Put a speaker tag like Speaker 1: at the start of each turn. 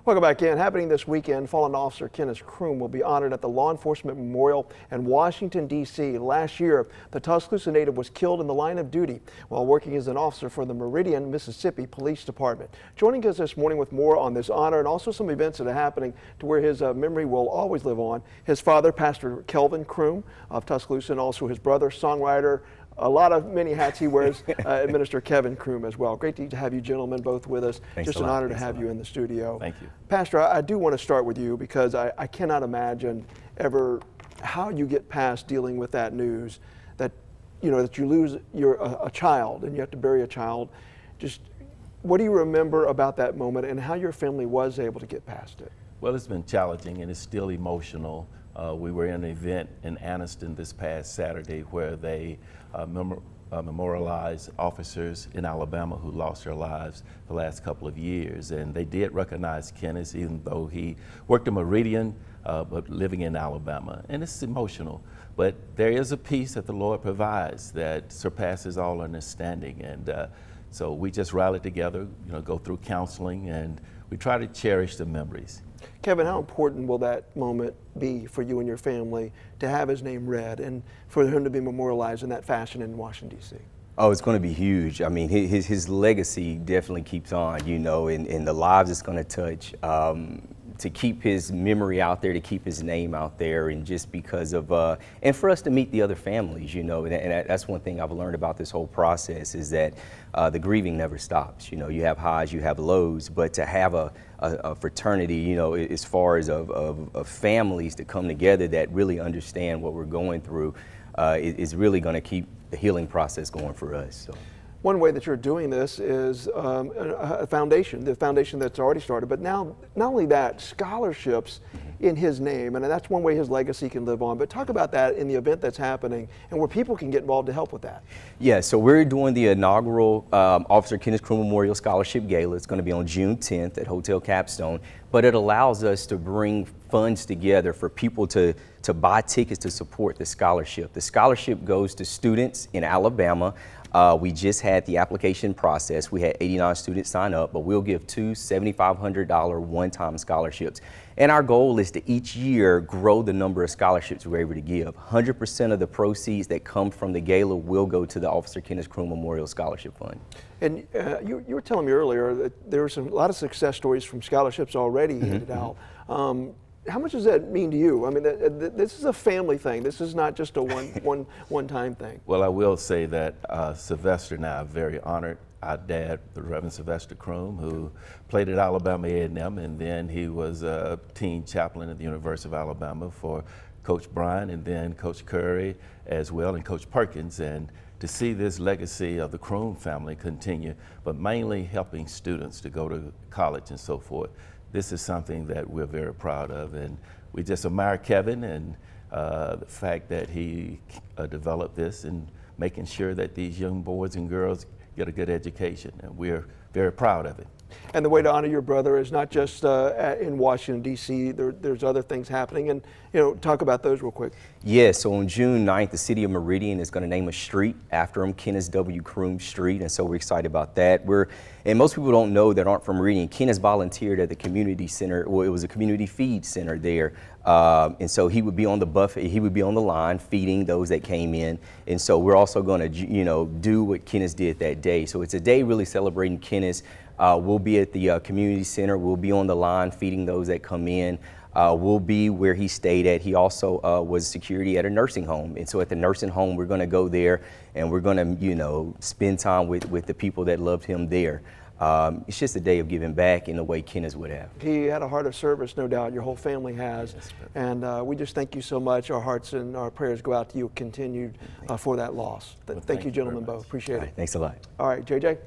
Speaker 1: Welcome back in. Happening this weekend, fallen Officer Kennis Croom will be honored at the Law Enforcement Memorial in Washington, D.C. Last year, the Tuscaloosa native was killed in the line of duty while working as an officer for the Meridian, Mississippi Police Department. Joining us this morning with more on this honor and also some events that are happening to where his memory will always live on, his father, Pastor Kelvin Croom of Tuscaloosa, and also his brother, songwriter, many hats he wears, Minister Kevin Croom as well. Great to have you gentlemen both with us.
Speaker 2: Thanks
Speaker 1: Just an honor to have you in the studio.
Speaker 2: Thank you.
Speaker 1: Pastor, I do want to start with you because I cannot imagine ever how you get past dealing with that news that, that you lose a child and you have to bury a child. Just what do you remember about that moment and how your family was able to get past it?
Speaker 2: Well, it's been challenging and it's still emotional. We were in an event in Anniston this past Saturday where they memorialized officers in Alabama who lost their lives the last couple of years. And they did recognize Kennis, even though he worked in Meridian, but living in Alabama. And it's emotional. But there is a peace that the Lord provides that surpasses all understanding. And so we just rallied together, go through counseling, and we try to cherish the memories.
Speaker 1: Kevin, how important will that moment be for you and your family to have his name read and for him to be memorialized in that fashion in Washington, D.C.?
Speaker 3: Oh, it's going to be huge. I mean, his legacy definitely keeps on, and the lives it's going to touch. To keep his memory out there, to keep his name out there, and just because of, and for us to meet the other families, and that's one thing I've learned about this whole process is that the grieving never stops. You have highs, you have lows, but to have a fraternity, as far as of families to come together that really understand what we're going through, is really going to keep the healing process going for us. So.
Speaker 1: One way that you're doing this is a foundation, the foundation that's already started, but now not only that, scholarships in his name, and that's one way his legacy can live on. But talk about that in the event that's happening and where people can get involved to help with that.
Speaker 3: Yeah, so we're doing the inaugural Officer Kennis Croom Memorial Scholarship Gala. It's going to be on June 10th at Hotel Capstone, but it allows us to bring funds together for people to buy tickets to support the scholarship. The scholarship goes to students in Alabama. We just had the application process. We had 89 students sign up, but we'll give two $7,500 one-time scholarships. And our goal is to each year grow the number of scholarships we're able to give. 100% of the proceeds that come from the gala will go to the Officer Kennis Croom Memorial Scholarship Fund. And
Speaker 1: you were telling me earlier that there were a lot of success stories from scholarships already handed out. How much does that mean to you? I mean, this is a family thing. This is not just a one-time thing.
Speaker 2: Well, I will say that Sylvester and I are very honored. Our dad, the Reverend Sylvester Croom, who played at Alabama A&M, and then he was a teen chaplain at the University of Alabama for Coach Bryan, and then Coach Curry as well, and Coach Perkins. And to see this legacy of the Croom family continue, but mainly helping students to go to college and so forth. This is something that we're very proud of, and we just admire Kevin and the fact that he developed this and making sure that these young boys and girls get a good education, and we're very proud of it.
Speaker 1: And the way to honor your brother is not just in Washington, D.C. There's other things happening, and talk about those real quick.
Speaker 3: Yeah, so on June 9th, the city of Meridian is going to name a street after him, Kennis W. Croom Street, and so we're excited about that. And most people don't know that aren't from Meridian. Kennis volunteered at the community center. Well, it was a community feed center there, and so he would be on the buffet. He would be on the line feeding those that came in, and so we're also going to, do what Kennis did that day. So it's a day really celebrating Kennis. We'll be at the community center. We'll be on the line feeding those that come in. We'll be where he stayed at. He also was security at a nursing home. And so at the nursing home, we're going to go there and we're going to, spend time with the people that loved him there. It's just a day of giving back in the way Kennis would have.
Speaker 1: He had a heart of service, no doubt. Your whole family has. Yes, and we just thank you so much. Our hearts and our prayers go out to you continued for that loss. Thank you, gentlemen, both. Appreciate it.
Speaker 3: Thanks a lot.
Speaker 1: All right, JJ.